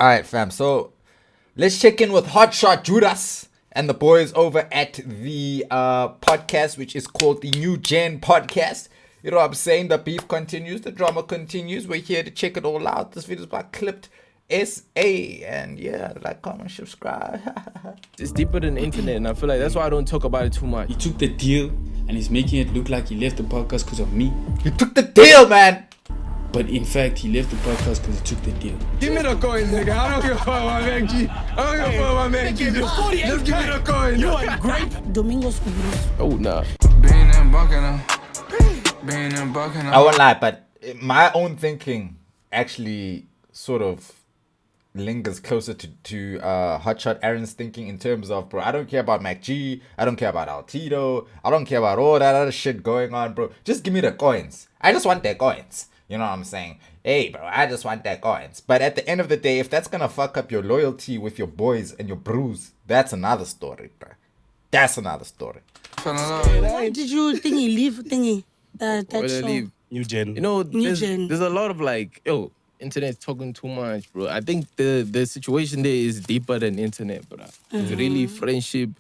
All right, fam. So let's check in with Hotshot Judas and the boys over at the podcast, which is called the New Gen Podcast. You know what I'm saying? The beef continues, the drama continues. We're here to check it all out. This video is by Clipped SA, and yeah, like, comment, subscribe. It's deeper than the internet, and I feel like that's why I don't talk about it too much. He took the deal, and he's making it look like he left the podcast because of me. You took the deal, man. But in fact, he left the podcast because he took the deal. Give me the coins, nigga. I don't give a fuck about man G. I don't give a fuck about man G. Just give me the coins. You are great. Domingos Responds. Oh, nah. I won't lie, but my own thinking actually sort of lingers closer to Hotshotaaron's thinking in terms of, bro, I don't care about Mac G, I don't care about G L-Tido, I don't care about all that other shit going on, bro. Just give me the coins. I just want their coins. You know what I'm saying? Hey, bro, I just want their coins. But at the end of the day, if that's gonna fuck up your loyalty with your boys and your brews, that's another story, bro. That's another story. Why did you leave that show? Leave. New Gen. You know, New Gen. there's a lot of like, internet's talking too much, bro. I think the situation there is deeper than internet, bro. It's really friendship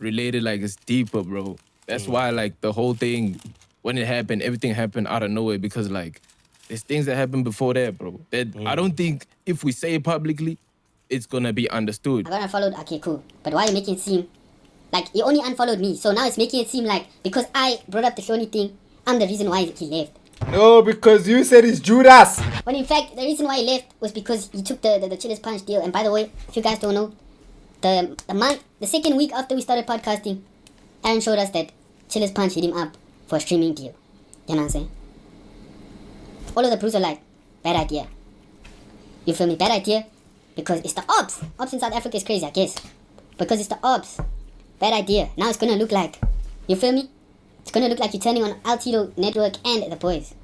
related, like it's deeper, bro. That's why like the whole thing, when it happened, everything happened out of nowhere because like there's things that happened before that, bro. That I don't think if we say it publicly, it's gonna be understood. I got unfollowed, okay, cool. But why are you making it seem like he only unfollowed me? So now it's making it seem like because I brought up the Shoni thing, I'm the reason why he left. No, because you said it's Judas. When in fact, the reason why he left was because he took the Chiller's Punch deal. And by the way, if you guys don't know, the second week after we started podcasting, Aaron showed us that Chiller's Punch hit him up for a streaming deal. You know what I'm saying? All of the brews are like, bad idea. You feel me? Bad idea. Because it's the ops. Ops in South Africa is crazy, I guess. Because it's the ops. Bad idea. Now it's gonna look like, you feel me? It's gonna look like you're turning on L-Tido Network and the boys.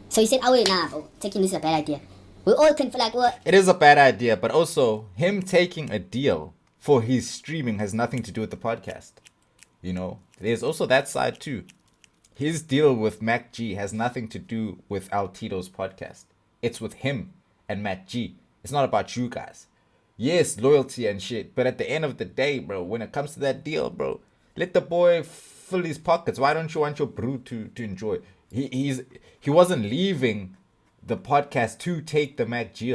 So he said, oh wait, nah, bro, taking this is a bad idea. We all can feel like, what? It is a bad idea, but also him taking a deal for his streaming has nothing to do with the podcast. You know, there's also that side too. His deal with Mac G has nothing to do with L-Tido's podcast. It's with him and Mac G. It's not about you guys. Yes, loyalty and shit, but at the end of the day, bro, when it comes to that deal, bro, let the boy fill his pockets. Why don't you want your brew to enjoy? He wasn't leaving the podcast to take the Mac G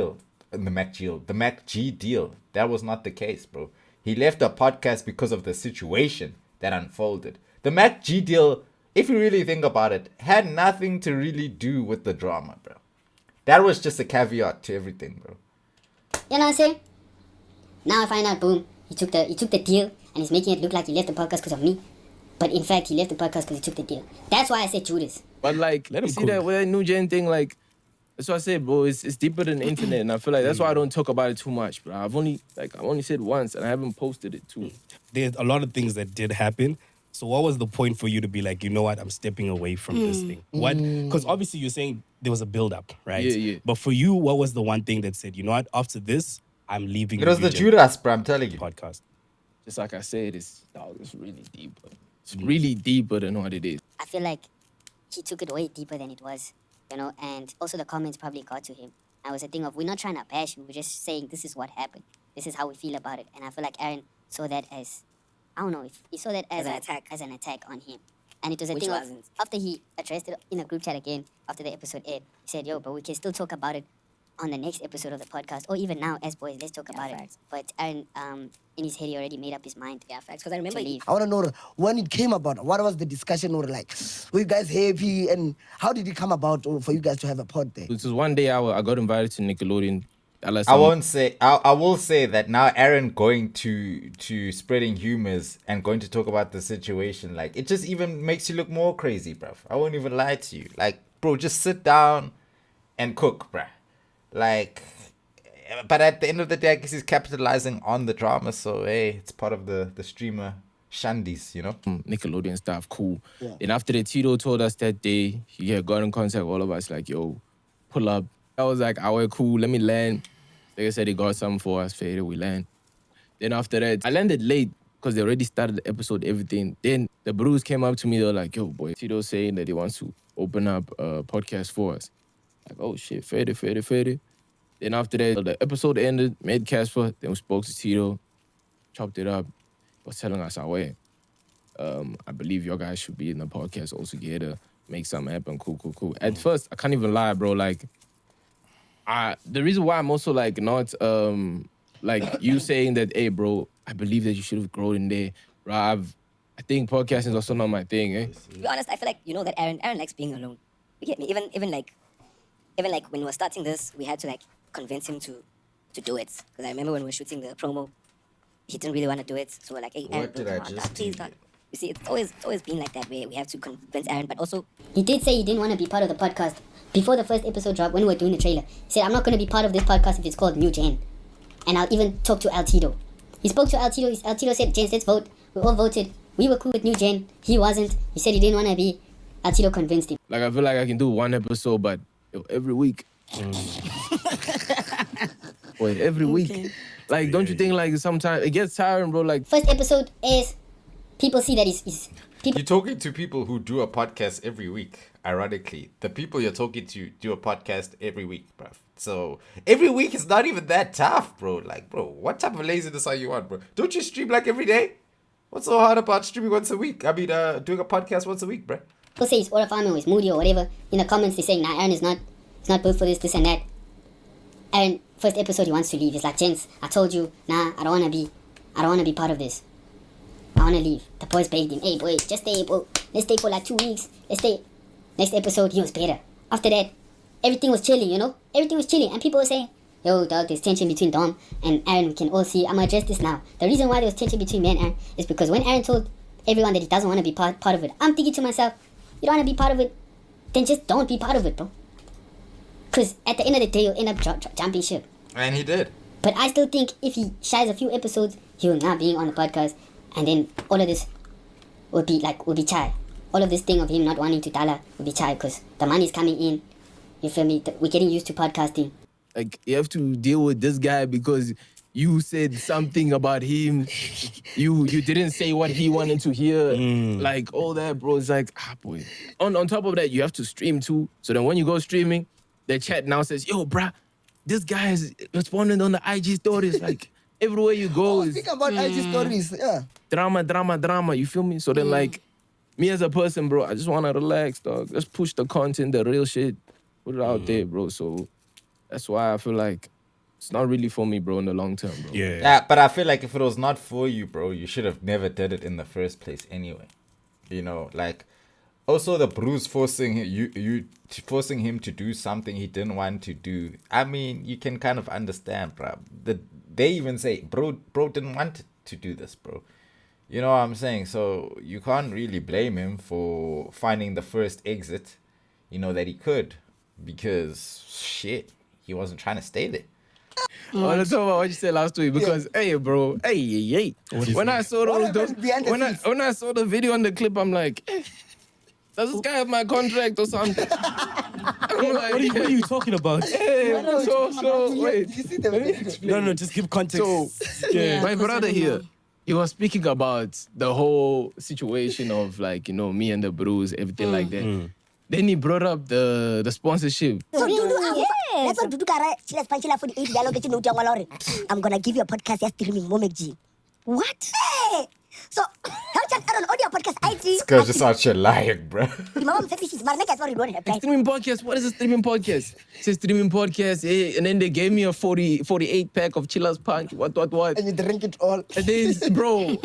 deal. That was not the case, bro. He left the podcast because of the situation that unfolded. The Mac G deal, if you really think about it, had nothing to really do with the drama, bro. That was just a caveat to everything, bro. You know what I'm saying? Now I find out, boom, he took the deal and he's making it look like he left the podcast because of me. But in fact, he left the podcast because he took the deal. That's why I said Judas. But like, let me see that with that new gen thing, like, that's what I said, bro. It's deeper than the internet, and I feel like that's why I don't talk about it too much, bro. I've only said once, and I haven't posted it too. There's a lot of things that did happen. So what was the point for you to be like, you know what, I'm stepping away from this thing? What? Because obviously you're saying there was a build-up, right? Yeah. But for you, what was the one thing that said, you know what, after this, I'm leaving? It was the Judas, bro, I'm telling you. Podcast. Just like I said, it's really deep. It's really deeper than what it is. I feel like he took it way deeper than it was, you know, and also the comments probably got to him. I was a thing of, we're not trying to bash you, we're just saying this is what happened. This is how we feel about it. And I feel like Aaron saw that as, I don't know, if he saw that as an attack on him. And it was a thing of, after he addressed it in a group chat again, after the episode aired, he said, yo, but we can still talk about it on the next episode of the podcast, or even now as boys, let's talk about it. But Aaron, in his head, he already made up his mind. Yeah, facts. Because I remember I want to know when it came about, what was the discussion, or like, were you guys happy, and how did it come about for you guys to have a pod there? This was one day I got invited to Nickelodeon. I will say that now Aaron going to spreading humors and going to talk about the situation, like, it just even makes you look more crazy, bruv. I won't even lie to you. Like, bro, just sit down and cook, bruh. Like, but at the end of the day, I guess he's capitalizing on the drama. So, hey, it's part of the streamer shandies, you know? Nickelodeon stuff, cool. Yeah. And after the Tito told us that day, he had got in contact with all of us, like, yo, pull up. I was like, we're cool, let me land. Like I said, he got something for us, faded, we land. Then after that, I landed late because they already started the episode, everything. Then the brews came up to me, they were like, yo, boy, Tito's saying that he wants to open up a podcast for us. Like, oh shit, faded. Then after that, the episode ended, made Casper, then we spoke to Tito, chopped it up, was telling us our way. I believe your guys should be in the podcast all together, make something happen, cool. At first, I can't even lie, bro, like, the reason why I'm also like not, like you saying that, hey, bro, I believe that you should have grown in there, bro, I think podcasting is also not my thing, eh? To be honest, I feel like, you know, that Aaron likes being alone. You get me? Even like when we were starting this, we had to like convince him to do it. Because I remember when we were shooting the promo, he didn't really want to do it. So we're like, hey, Aaron, What did I just please do? not. You see, it's always been like that way. We have to convince Aaron, but also He did say he didn't want to be part of the podcast. Before the first episode dropped, when we were doing the trailer, he said, I'm not going to be part of this podcast if it's called New Gen. And I'll even talk to G-L-Tido. He spoke to G-L-Tido. G-L-Tido said, James, let's vote. We all voted. We were cool with New Gen. He wasn't. He said he didn't want to be. G-L-Tido convinced him. Like, I feel like I can do one episode, but every week. Wait, every week. Like, don't you think, like, sometimes it gets tiring, bro? Like, First episode is people see that he's people You're talking to people who do a podcast every week, ironically. The people you're talking to do a podcast every week, bruv. So, every week is not even that tough, bro. Like, bro, what type of laziness are you on, bro? Don't you stream, like, every day? What's so hard about streaming once a week? I mean, doing a podcast once a week, bro. people say he's farming or he's moody or whatever. In the comments, they're saying, nah, Aaron is not built for this and that. Aaron, first episode, he wants to leave. He's like, gents, I told you, nah, I don't want to be part of this. I want to leave. The boys begged him, hey, boy, just stay, bro. Let's stay for like 2 weeks. Let's stay. Next episode, he was better. After that, everything was chilling, you know? Everything was chilling. And people were saying, yo, dog, there's tension between Dom and Aaron. We can all see. I'm going to address this now. The reason why there was tension between me and Aaron is because when Aaron told everyone that he doesn't want to be part of it, I'm thinking to myself, you don't want to be part of it, then just don't be part of it, bro. Because at the end of the day, you'll end up jumping ship. And he did. But I still think if he shies a few episodes, he will not be on the podcast. And then all of this will be chai. All of this thing of him not wanting to dollar will be chai because the money's coming in. You feel me? We're getting used to podcasting. like, you have to deal with this guy because you said something about him. You didn't say what he wanted to hear. Like, all that, bro. It's like, boy. On top of that, you have to stream too. So then when you go streaming, the chat now says, yo, bruh, this guy is responding on the IG stories. Like, everywhere you go is Think about IG stories, yeah. drama. You feel me? So then, like, me as a person, bro, I just want to relax, dog. Let's push the content, the real shit. Put it out there, bro. So that's why I feel like it's not really for me, bro, in the long term, bro. Yeah, but I feel like if it was not for you, bro, you should have never did it in the first place anyway. You know, like, also the bruise forcing forcing him to do something he didn't want to do. I mean, you can kind of understand, bro. They even say, bro didn't want to do this, bro. You know what I'm saying? So you can't really blame him for finding the first exit, you know, that he could, because shit, he wasn't trying to stay there. I want to talk about what you said last week because, hey, bro, hey. When I saw when I saw the video and the clip, I'm like, does this guy have my contract or something? I'm like, What are you talking about? hey, so wait. You see the No, just give context. So, my brother here, he was speaking about the whole situation of, like, you know, me and the Bruce, everything like that. Then he brought up the sponsorship. So let's do Chila's Panchila for the 8 dialogue get you know I'm gonna give you a podcast yes streaming Momek G. What? Hey! So Hotshotaaron audio podcast IG. This guy's just out here lying, bro. Streaming podcast? What is a streaming podcast? It says streaming podcast, eh? And then they gave me a 48 pack of Chilla's Punch. What? And you drink it all. And then, bro,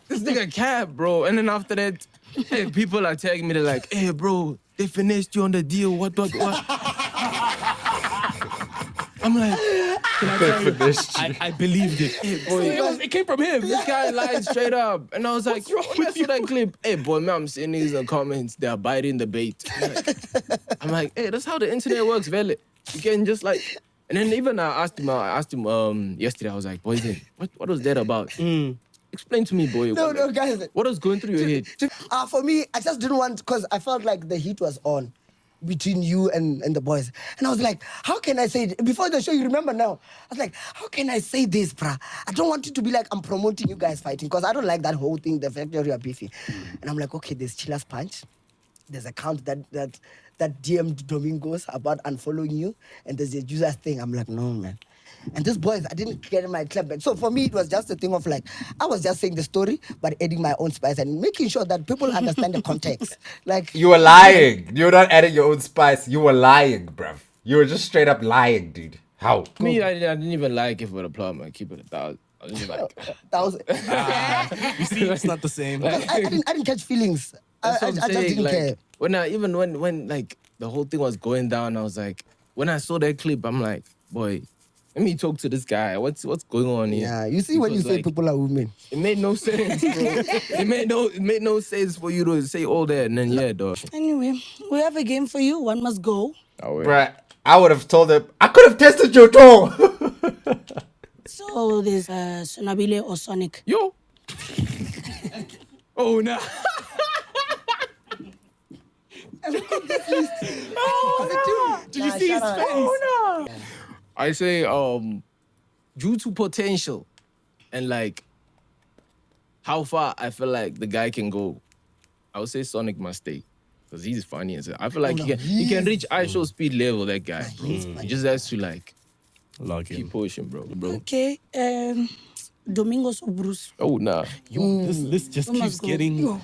this nigga cap, bro. And then after that, hey, people are tagging me. They're like, hey, bro, they finessed you on the deal. What? I'm like, can I tell you? I believed it. Hey, boy, it came from him. This guy lied straight up. And I was like, when I saw that clip, hey, boy, man, I'm seeing these in the comments. They're biting the bait. I'm like, hey, that's how the internet works, Vele. You can just like... And then even I asked him yesterday, I was like, boy, what was that about? Explain to me, boy. No, guys. What was going through your head? For me, I just didn't want, because I felt like the heat was on between you and the boys. And I was like, how can I say it? Before the show, you remember now, I was like, how can I say this, bruh? I don't want it to be like I'm promoting you guys fighting, because I don't like that whole thing, the fact that you are beefy. And I'm like, okay, there's Chilla's Punch. there's an account that DM'd Domingos about unfollowing you, and there's a user thing. I'm like, no, man. And these boys, I didn't get my club back. So for me, it was just a thing of like, I was just saying the story, but adding my own spice and making sure that people understand the context. Like, You were lying. You were not adding your own spice. You were lying, bruv. You were just straight up lying, dude. How? Me, I didn't even like it for the plum. I keep it 1,000. I was just like, that was, You see, it's not the same. I didn't catch feelings. I that's what I'm just saying. didn't Like, care. when like the whole thing was going down, I was like, when I saw that clip, I'm like, boy, let me talk to this guy. What's going on here? Yeah, you see when you Because, say like, people are women. it made no sense, bro. it made no sense for you to say all that, and then yeah, dog. Anyway, we have a game for you. One must go. Oh, wait. Bruh, I would have told him, I could have tested your toe. So there's Sonabile or Sonic. Yo. Oh no. Did you see his face? Oh no. I say due to potential and like how far I feel like the guy can go, I would say Sonic must stay. Because he's funny and I feel like he can reach ISO speed level, that guy, bro. He just has to like Log in. keep pushing, bro. Okay. Domingos or Bruce. Oh nah. This just Who keeps must go? getting. Yo.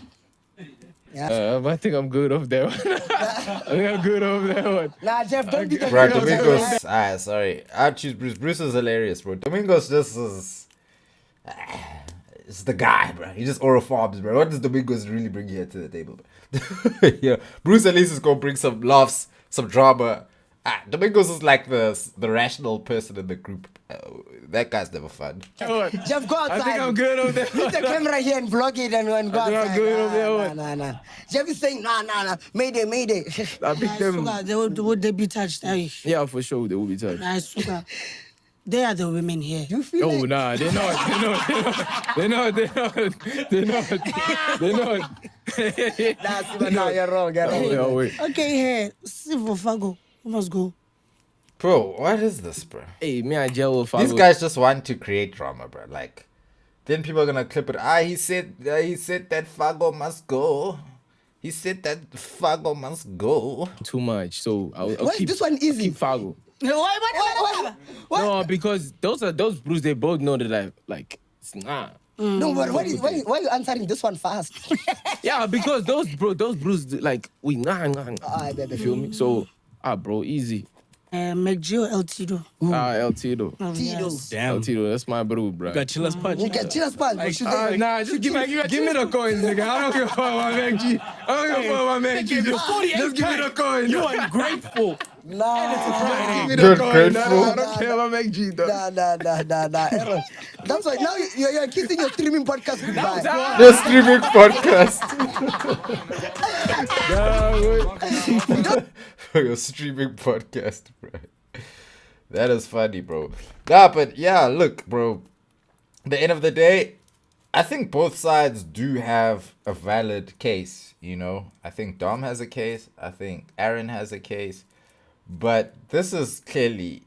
I think I'm good off that one. I think I'm good off that one. Nah, Jeff, don't be Bro, confused. Domingos. Sorry. I'd choose Bruce. Bruce is hilarious, bro. Domingos just is. It's the guy, bro. He just orophobes, bro. What does Domingos really bring here to the table? Yeah, Bruce at least is gonna bring some laughs, some drama. Domingos is like the rational person in the group. That guy's never fun. Jeff, go outside. I think I'm good off that Leave the camera here and vlog it and go I think outside. I'm good over there. Nah. Jeff is saying, nah. Mayday. I pick them. Would they be touched? Aye. Yeah, for sure they will be touched. Nice, sugar. They are the women here. You feel Oh like... nah, they're not. They're not. Nah, you're wrong. Oh, wait. Okay, here. Silver Fago. Who must go? Bro, what is this, bro? Hey, me and Joe will These guys just want to create drama, bro. Like, then people are gonna clip it. He said that Fago must go. He said that Fago must go. too much. So I'll Why is keep this one easy? keep Fago. What? No, because those Bruce, they both know that I like it's nah. No, but why are you answering this one fast? Yeah, because those Bruce like we nah. You feel me? So bro, easy. G L-Tido. L-Tido. Yes. Damn. L-Tido, that's my bro, bro. Got Chilla's punch. You can chill us, man. But she's like, Nah, just give me the coins, nigga. I don't give a fuck about Mac G. I don't give a fuck about Mac G. Just give me the coin. You are ungrateful. nah. Give me the Good, coin. grateful. I don't care about Mac G, though. Nah, Aaron. That's why now you're kissing your streaming podcast goodbye. The streaming podcast. Your streaming podcast, bro. That is funny, bro. Nah, but yeah, look, bro. At the end of the day, I think both sides do have a valid case, you know? I think Dom has a case. I think Aaron has a case. But this is clearly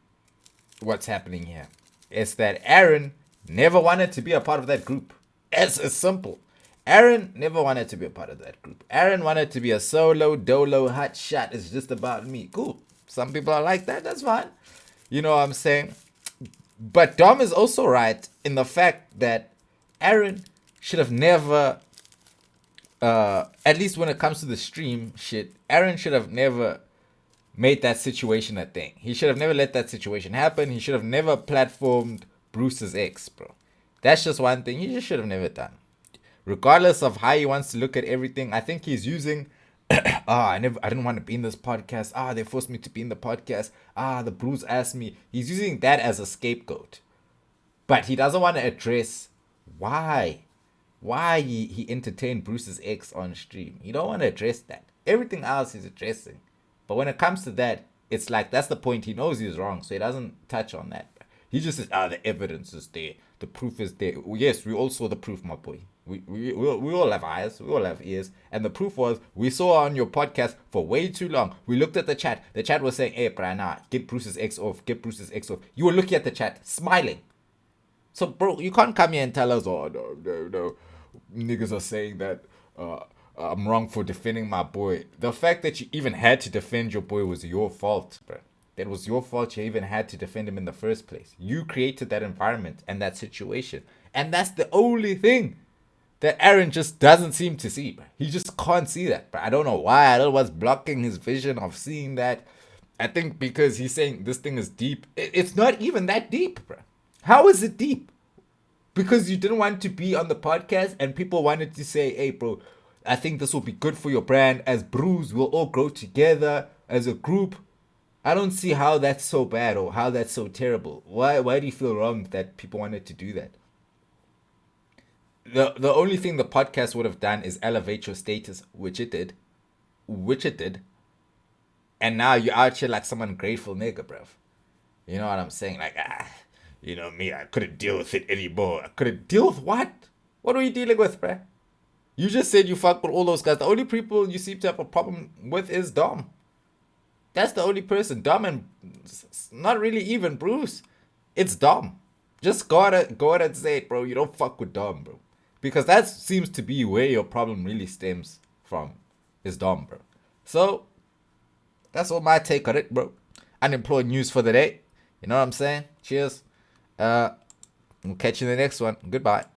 what's happening here. It's that Aaron never wanted to be a part of that group. It's simple. Aaron never wanted to be a part of that group. Aaron wanted to be a solo, dolo, hotshot. It's just about me. Cool. Some people are like that. That's fine. You know what I'm saying? But Dom is also right in the fact that Aaron should have never, at least when it comes to the stream shit, Aaron should have never made that situation a thing. He should have never let that situation happen. He should have never platformed Bruce's ex, bro. That's just one thing he just should have never done. Regardless of how he wants to look at everything, I think he's using I didn't want to be in this podcast. They forced me to be in the podcast. The Bruce asked me. He's using that as a scapegoat. But he doesn't want to address why he entertained Bruce's ex on stream. He don't want to address that. Everything else he's addressing. But when it comes to that, it's like that's the point. He knows he's wrong, so he doesn't touch on that. He just says, the evidence is there. The proof is there. Yes, we all saw the proof, my boy. We all have eyes. We all have ears. And the proof was, we saw on your podcast for way too long. We looked at the chat. The chat was saying, hey, Brian, get Bruce's ex off. Get Bruce's ex off. You were looking at the chat, smiling. So, bro, you can't come here and tell us, no. Niggas are saying that I'm wrong for defending my boy. The fact that you even had to defend your boy was your fault, bro. That was your fault. You even had to defend him in the first place. You created that environment and that situation. And that's the only thing that Aaron just doesn't seem to see, bro. He just can't see that, bro. I don't know why. I don't know what's blocking his vision of seeing that. I think because he's saying this thing is deep. It's not even that deep, bro. How is it deep? Because you didn't want to be on the podcast and people wanted to say, hey, bro, I think this will be good for your brand. As Brews, we'll all grow together as a group. I don't see how that's so bad or how that's so terrible. Why do you feel wrong that people wanted to do that? The only thing the podcast would have done is elevate your status, which it did. And now you're out here like some ungrateful nigga, bruv. You know what I'm saying? Like, you know me, I couldn't deal with it anymore. I couldn't deal with what? What are you dealing with, bruh? You just said you fuck with all those guys. The only people you seem to have a problem with is Dom. That's the only person. Dom and not really even Bruce. It's Dom. Just go out and say it, bro. You don't fuck with Dom, bro. Because that seems to be where your problem really stems from. Is Dom, bro. So, that's all my take on it, bro. Unemployed news for the day. You know what I'm saying? Cheers. We'll catch you in the next one. Goodbye.